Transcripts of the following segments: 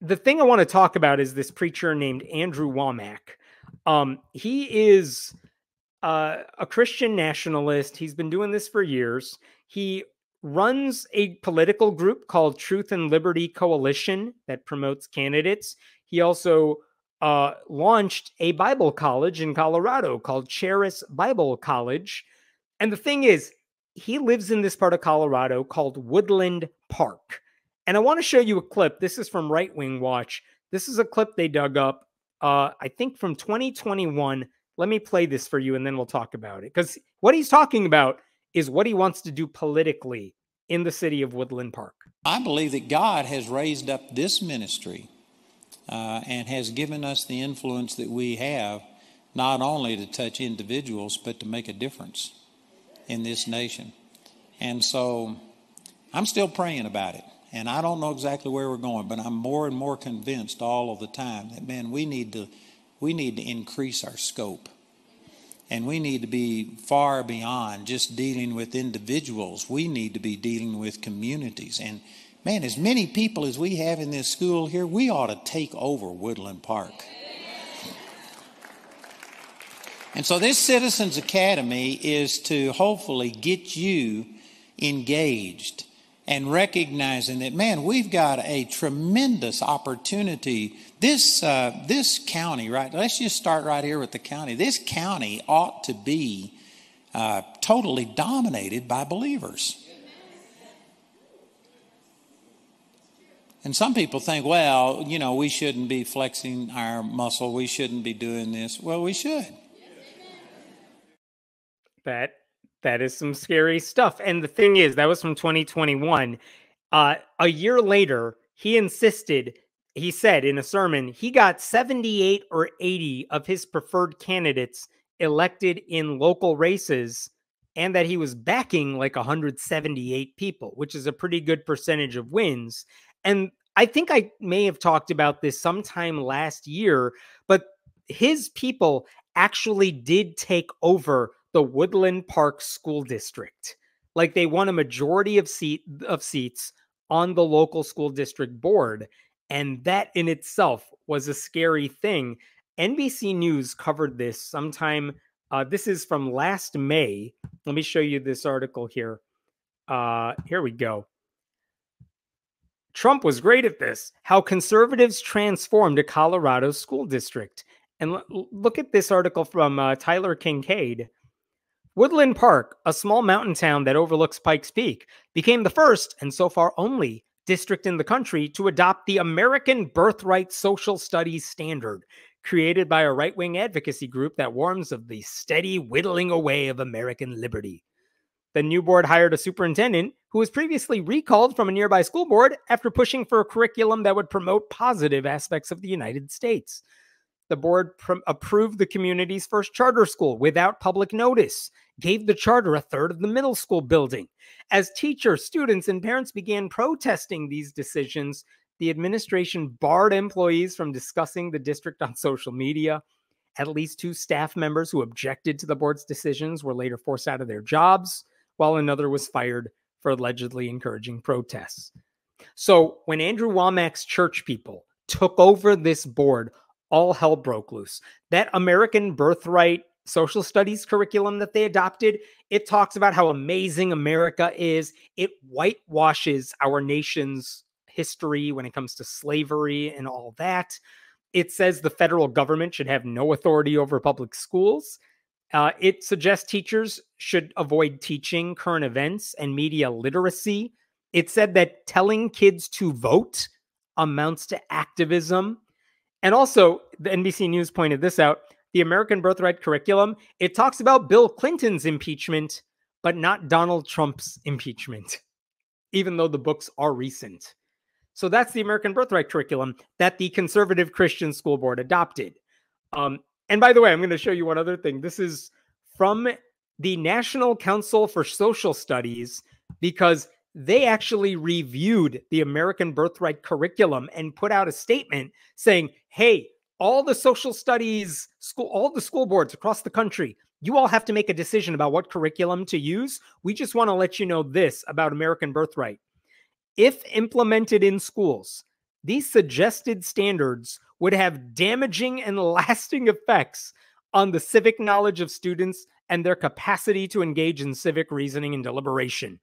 the thing I want to talk about is this preacher named Andrew Wommack. He is a Christian nationalist. He's been doing this for years. He runs a political group called Truth and Liberty Coalition that promotes candidates. He also launched a Bible college in Colorado called Charis Bible College. And the thing is, he lives in this part of Colorado called Woodland Park. And I want to show you a clip. This is from Right Wing Watch. This is a clip they dug up, I think from 2021. Let me play this for you, and then we'll talk about it. Because what he's talking about is what he wants to do politically in the city of Woodland Park. I believe that God has raised up this ministry and has given us the influence that we have, not only to touch individuals, but to make a difference in this nation. And so I'm still praying about it. And I don't know exactly where we're going, but I'm more and more convinced all of the time that, man, we need to increase our scope. And we need to be far beyond just dealing with individuals. We need to be dealing with communities. And, man, as many people as we have in this school here, we ought to take over Woodland Park. And so this Citizens Academy is to hopefully get you engaged and recognizing that, man, we've got a tremendous opportunity. This county, right? Let's just start right here with the county. This county ought to be totally dominated by believers. And some people think, well, you know, we shouldn't be flexing our muscle. We shouldn't be doing this. Well, we should. That is some scary stuff. And the thing is, that was from 2021. A year later, he said in a sermon, he got 78 or 80 of his preferred candidates elected in local races, and that he was backing like 178 people, which is a pretty good percentage of wins. And I think I may have talked about this sometime last year, but his people actually did take over the Woodland Park School District. Like, they won a majority of seats on the local school district board. And that in itself was a scary thing. NBC News covered this sometime. This is from last May. Let me show you this article here. Here we go. Trump was great at this. How conservatives transformed a Colorado school district. And look at this article from Tyler Kincaid. Woodland Park, a small mountain town that overlooks Pikes Peak, became the first, and so far only, district in the country to adopt the American Birthright Social Studies Standard, created by a right-wing advocacy group that warns of the steady whittling away of American liberty. The new board hired a superintendent who was previously recalled from a nearby school board after pushing for a curriculum that would promote positive aspects of the United States. The board approved the community's first charter school without public notice, gave the charter a third of the middle school building. As teachers, students, and parents began protesting these decisions, the administration barred employees from discussing the district on social media. At least 2 staff members who objected to the board's decisions were later forced out of their jobs, while another was fired for allegedly encouraging protests. So when Andrew Wommack's church people took over this board, all hell broke loose. That American Birthright social studies curriculum that they adopted, it talks about how amazing America is. It whitewashes our nation's history when it comes to slavery and all that. It says the federal government should have no authority over public schools. It suggests teachers should avoid teaching current events and media literacy. It said that telling kids to vote amounts to activism. And also, the NBC News pointed this out, the American Birthright curriculum, it talks about Bill Clinton's impeachment, but not Donald Trump's impeachment, even though the books are recent. So that's the American Birthright curriculum that the conservative Christian school board adopted. And by the way, I'm going to show you one other thing. This is from the National Council for Social Studies, because they actually reviewed the American Birthright curriculum and put out a statement saying, hey, all the social studies, all the school boards across the country, you all have to make a decision about what curriculum to use. We just want to let you know this about American Birthright. If implemented in schools, these suggested standards would have damaging and lasting effects on the civic knowledge of students and their capacity to engage in civic reasoning and deliberation.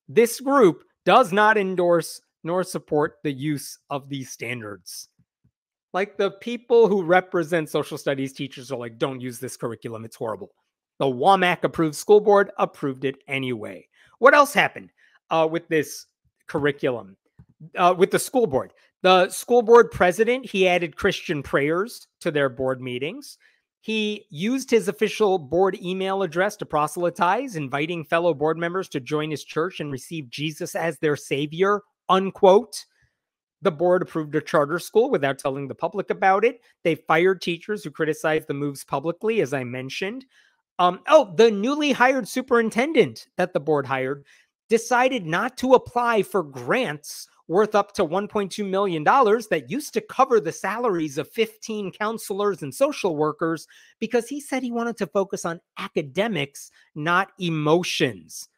This group does not endorse nor support the use of these standards. Like, the people who represent social studies teachers are like, don't use this curriculum, it's horrible. The Wommack approved school board approved it anyway. What else happened with this curriculum? With the school board. The school board president, he added Christian prayers to their board meetings. He used his official board email address to proselytize, inviting fellow board members to join his church and receive Jesus as their savior, unquote. The board approved a charter school without telling the public about it. They fired teachers who criticized the moves publicly, as I mentioned. The newly hired superintendent that the board hired decided not to apply for grants worth up to $1.2 million that used to cover the salaries of 15 counselors and social workers, because he said he wanted to focus on academics, not emotions,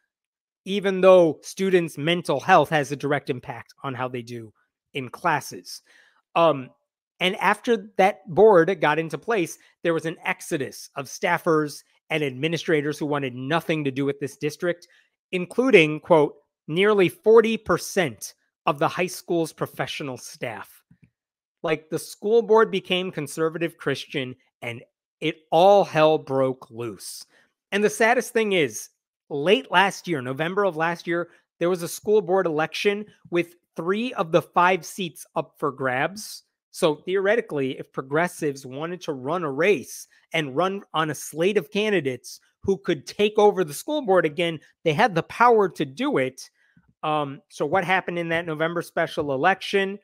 even though students' mental health has a direct impact on how they do in classes. And after that board got into place, there was an exodus of staffers and administrators who wanted nothing to do with this district, including, quote, nearly 40% of the high school's professional staff. Like, the school board became conservative Christian and it all hell broke loose. And the saddest thing is, late last year, November of last year, there was a school board election with 3 of the 5 seats up for grabs. So theoretically, if progressives wanted to run a race and run on a slate of candidates who could take over the school board again, they had the power to do it. So what happened in that November special election?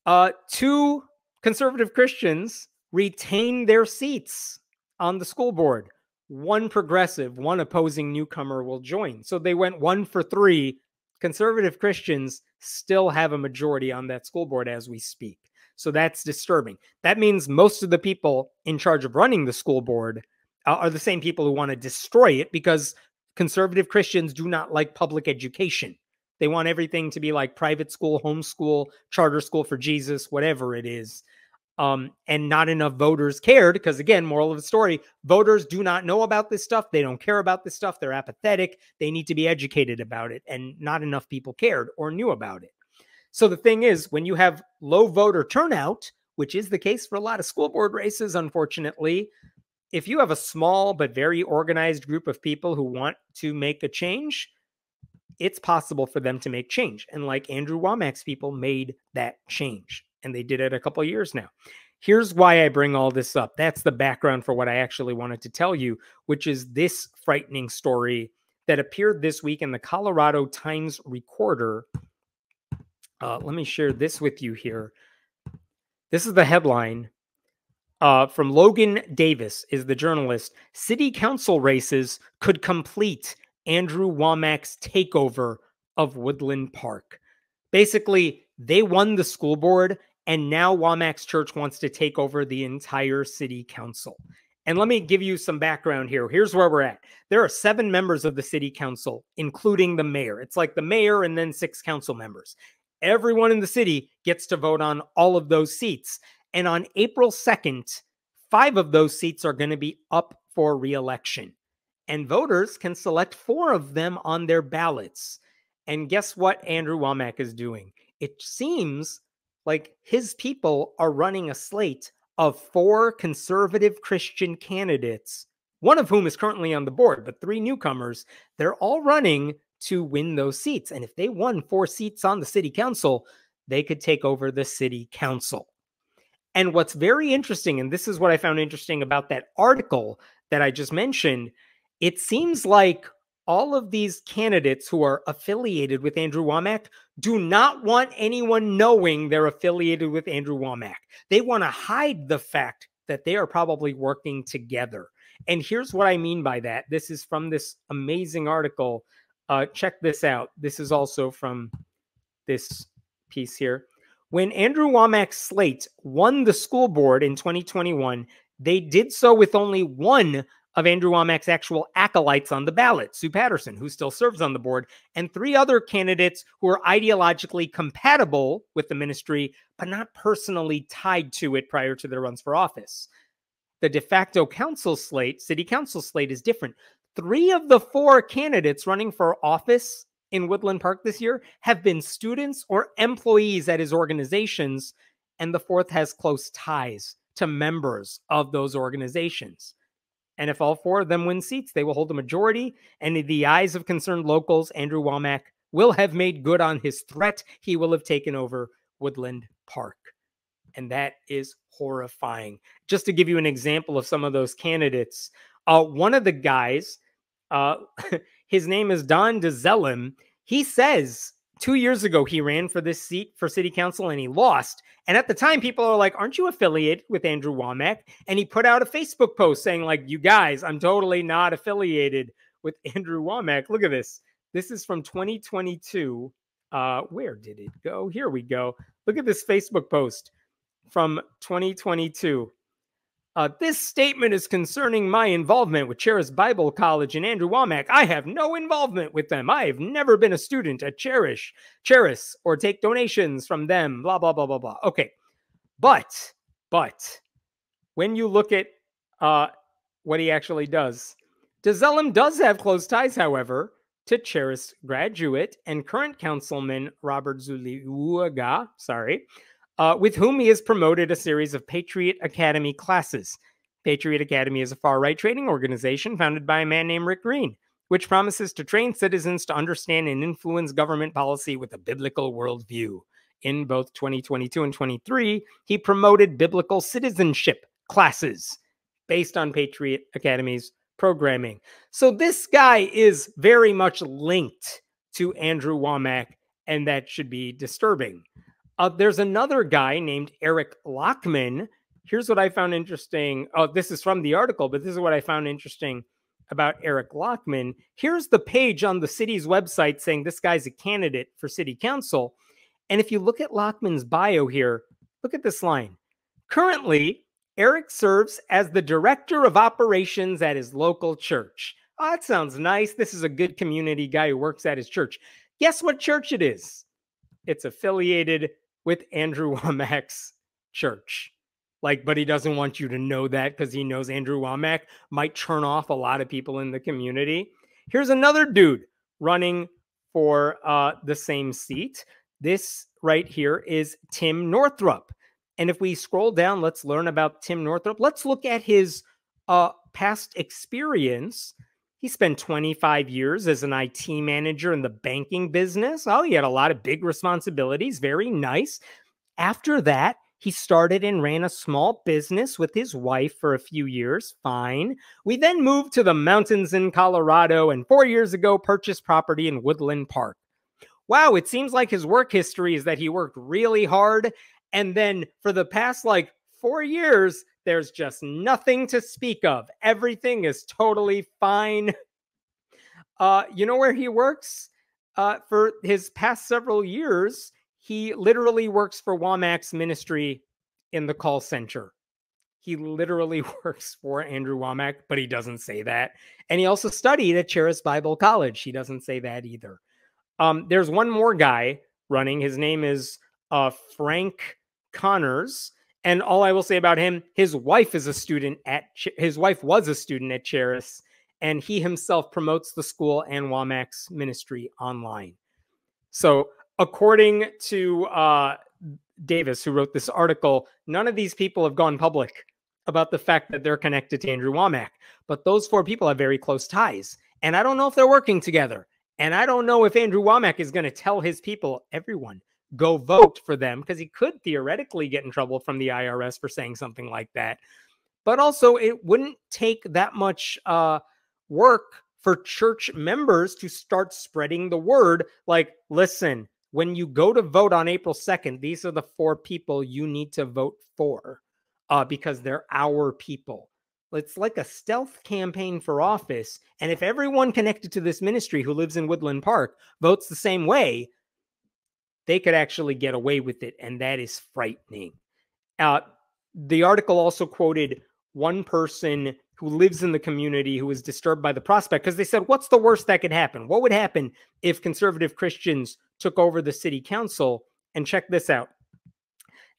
2 conservative Christians retained their seats on the school board. 1 progressive, 1 opposing newcomer will join. So they went 1 for 3. Conservative Christians still have a majority on that school board as we speak. So that's disturbing. That means most of the people in charge of running the school board are the same people who want to destroy it, because conservative Christians do not like public education. They want everything to be like private school, homeschool, charter school for Jesus, whatever it is. And not enough voters cared, because, again, moral of the story, voters do not know about this stuff. They don't care about this stuff. They're apathetic. They need to be educated about it. And not enough people cared or knew about it. So the thing is, when you have low voter turnout, which is the case for a lot of school board races, unfortunately, if you have a small but very organized group of people who want to make a change, it's possible for them to make change. And like Andrew Wommack's people made that change. And they did it a couple of years now. Here's why I bring all this up. That's the background for what I actually wanted to tell you, which is this frightening story that appeared this week in the Colorado Times Recorder. Let me share this with you here. This is the headline from Logan Davis, is the journalist. City council races could complete Andrew Wommack's takeover of Woodland Park. Basically, they won the school board, and now Wommack's church wants to take over the entire city council. And let me give you some background here. Here's where we're at. There are 7 members of the city council, including the mayor. It's like the mayor and then 6 council members. Everyone in the city gets to vote on all of those seats. And on April 2nd, 5 of those seats are going to be up for re-election. And voters can select 4 of them on their ballots. And guess what Andrew Wommack is doing? It seems like his people are running a slate of 4 conservative Christian candidates, one of whom is currently on the board, but 3 newcomers. They're all running to win those seats. And if they won 4 seats on the city council, they could take over the city council. And what's very interesting, and this is what I found interesting about that article that I just mentioned, it seems like all of these candidates who are affiliated with Andrew Wommack do not want anyone knowing they're affiliated with Andrew Wommack. They want to hide the fact that they are probably working together. And here's what I mean by that. This is from this amazing article. Check this out. This is also from this piece here. When Andrew Wommack's slate won the school board in 2021, they did so with only 1 of Andrew Wommack's actual acolytes on the ballot, Sue Patterson, who still serves on the board, and 3 other candidates who are ideologically compatible with the ministry, but not personally tied to it prior to their runs for office. The de facto council slate, city council slate, is different. 3 of the 4 candidates running for office in Woodland Park this year have been students or employees at his organizations, and the 4th has close ties to members of those organizations. And if all 4 of them win seats, they will hold a majority. And in the eyes of concerned locals, Andrew Wommack will have made good on his threat. He will have taken over Woodland Park. And that is horrifying. Just to give you an example of some of those candidates, one of the guys, his name is Don DeZellem. He says 2 years ago he ran for this seat for city council and he lost. And at the time, people are like, aren't you affiliated with Andrew Wommack? And he put out a Facebook post saying, like, you guys, I'm totally not affiliated with Andrew Wommack. Look at this. This is from 2022. Where did it go? Here we go. Look at this Facebook post from 2022. This statement is concerning my involvement with Charis Bible College and Andrew Wommack. I have no involvement with them. I have never been a student at Charis, or take donations from them, blah, blah, blah, blah, blah. Okay. But when you look at what he actually does, DeZellem does have close ties, however, to Charis graduate and current councilman Robert Zuliuga, with whom he has promoted a series of Patriot Academy classes. Patriot Academy is a far-right training organization founded by a man named Rick Green, which promises to train citizens to understand and influence government policy with a biblical worldview. In both 2022 and 23, he promoted biblical citizenship classes based on Patriot Academy's programming. So this guy is very much linked to Andrew Wommack, and that should be disturbing. There's another guy named Eric Lockman. Here's what I found interesting. Oh, this is from the article, but this is what I found interesting about Eric Lockman. Here's the page on the city's website saying this guy's a candidate for city council. And if you look at Lockman's bio here, look at this line. Currently, Eric serves as the director of operations at his local church. Oh, that sounds nice. This is a good community guy who works at his church. Guess what church it is? It's affiliated with Andrew Wommack's church. But he doesn't want you to know that because he knows Andrew Wommack might turn off a lot of people in the community. Here's another dude running for the same seat. This right here is Tim Northrup. And if we scroll down, let's learn about Tim Northrup. Let's look at his past experience. He spent 25 years as an IT manager in the banking business. Oh, he had a lot of big responsibilities. Very nice. After that, he started and ran a small business with his wife for a few years. Fine. We then moved to the mountains in Colorado and 4 years ago purchased property in Woodland Park. Wow, it seems like his work history is that he worked really hard. And then for the past 4 years, there's just nothing to speak of. Everything is totally fine. You know where he works? For his past several years, he literally works for Wommack's ministry in the call center. He literally works for Andrew Wommack, but he doesn't say that. And he also studied at Charis Bible College. He doesn't say that either. There's one more guy running. His name is Frank Connors. And all I will say about him, his wife was a student at Charis, and he himself promotes the school and Wommack's ministry online. So according to Davis, who wrote this article, none of these people have gone public about the fact that they're connected to Andrew Wommack. But those 4 people have very close ties. And I don't know if they're working together. And I don't know if Andrew Wommack is going to tell his people, everyone, go vote for them, because he could theoretically get in trouble from the IRS for saying something like that. But also, it wouldn't take that much work for church members to start spreading the word. Listen, when you go to vote on April 2nd, these are the 4 people you need to vote for because they're our people. It's like a stealth campaign for office. And if everyone connected to this ministry who lives in Woodland Park votes the same way, they could actually get away with it. And that is frightening. The article also quoted one person who lives in the community who was disturbed by the prospect, because they said, what's the worst that could happen? What would happen if conservative Christians took over the city council? And check this out.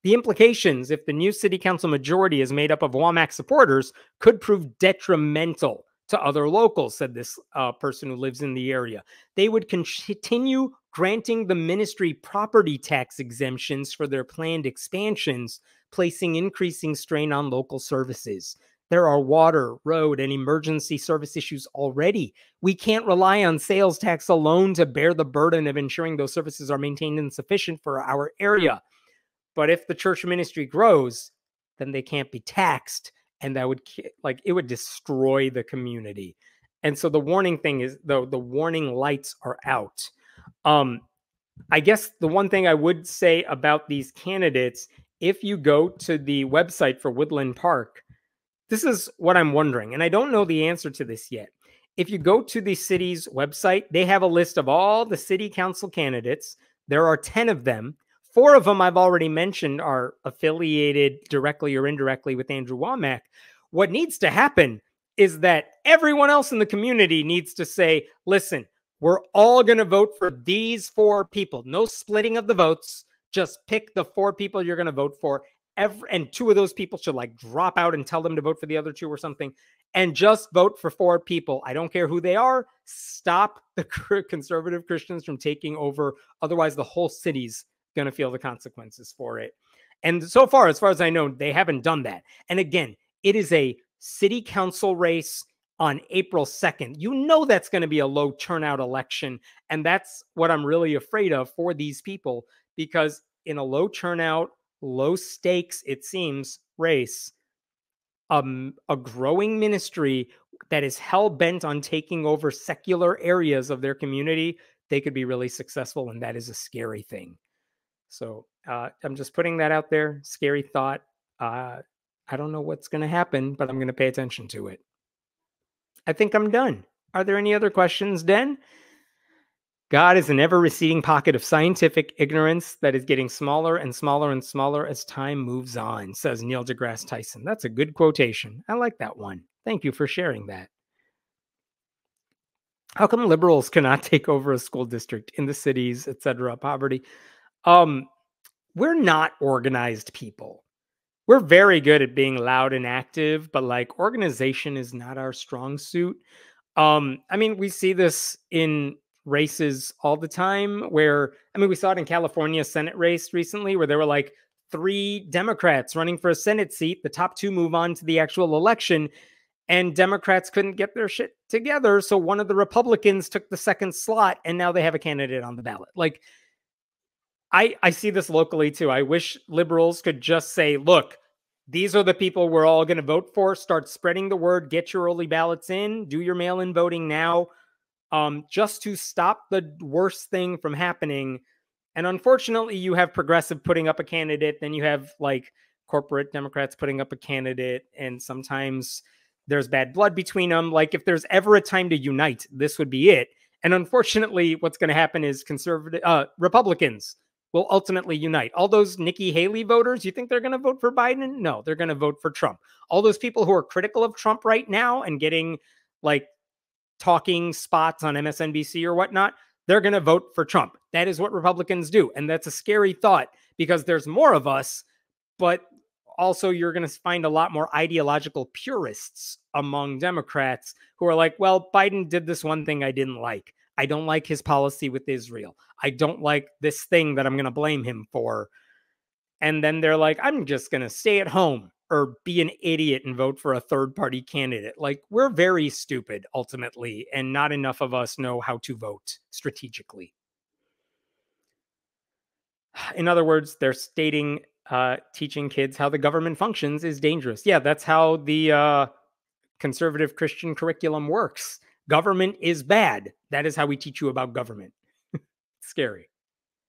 The implications, if the new city council majority is made up of Wommack supporters, could prove detrimental to other locals, said this person who lives in the area. They would continue granting the ministry property tax exemptions for their planned expansions, placing increasing strain on local services. There are water, road, and emergency service issues already. We can't rely on sales tax alone to bear the burden of ensuring those services are maintained and sufficient for our area. But if the church ministry grows, then they can't be taxed, and that would it would destroy the community. And so the warning thing is, though, the warning lights are out. I guess the one thing I would say about these candidates, if you go to the website for Woodland Park, this is what I'm wondering, and I don't know the answer to this yet. If you go to the city's website, they have a list of all the city council candidates. There are 10 of them. 4 of them I've already mentioned are affiliated directly or indirectly with Andrew Wommack. What needs to happen is that everyone else in the community needs to say, listen, we're all going to vote for these 4 people. No splitting of the votes. Just pick the 4 people you're going to vote for. And 2 of those people should drop out and tell them to vote for the other 2 or something. And just vote for 4 people. I don't care who they are. Stop the conservative Christians from taking over. Otherwise, the whole city's going to feel the consequences for it. And so far as I know, they haven't done that. And again, it is a city council race on April 2nd. You know that's going to be a low turnout election. And that's what I'm really afraid of for these people, because in a low turnout, low stakes, it seems, race, a growing ministry that is hell-bent on taking over secular areas of their community, they could be really successful, and that is a scary thing. So I'm just putting that out there. Scary thought. I don't know what's going to happen, but I'm going to pay attention to it. I think I'm done. Are there any other questions, Den? God is an ever-receding pocket of scientific ignorance that is getting smaller and smaller and smaller as time moves on, says Neil deGrasse Tyson. That's a good quotation. I like that one. Thank you for sharing that. How come liberals cannot take over a school district in the cities, etc., poverty? We're not organized people. We're very good at being loud and active, but organization is not our strong suit. I mean, we see this in races all the time where, we saw it in California Senate race recently where there were 3 Democrats running for a Senate seat. The top 2 move on to the actual election, and Democrats couldn't get their shit together. So one of the Republicans took the second slot, and now they have a candidate on the ballot. I see this locally too. I wish liberals could just say, look, these are the people we're all going to vote for. Start spreading the word. Get your early ballots in. Do your mail-in voting now, just to stop the worst thing from happening. And unfortunately, you have progressive putting up a candidate. Then you have corporate Democrats putting up a candidate. And sometimes there's bad blood between them. If there's ever a time to unite, this would be it. And unfortunately, what's going to happen is Republicans will ultimately unite. All those Nikki Haley voters, you think they're going to vote for Biden? No, they're going to vote for Trump. All those people who are critical of Trump right now and getting talking spots on MSNBC or whatnot, they're going to vote for Trump. That is what Republicans do. And that's a scary thought because there's more of us, but also you're going to find a lot more ideological purists among Democrats who are well, Biden did this one thing I didn't like. I don't like his policy with Israel. I don't like this thing that I'm going to blame him for. And then they're I'm just going to stay at home or be an idiot and vote for a third-party candidate. We're very stupid, ultimately, and not enough of us know how to vote strategically. In other words, they're stating teaching kids how the government functions is dangerous. Yeah, that's how the conservative Christian curriculum works. Government is bad. That is how we teach you about government. Scary.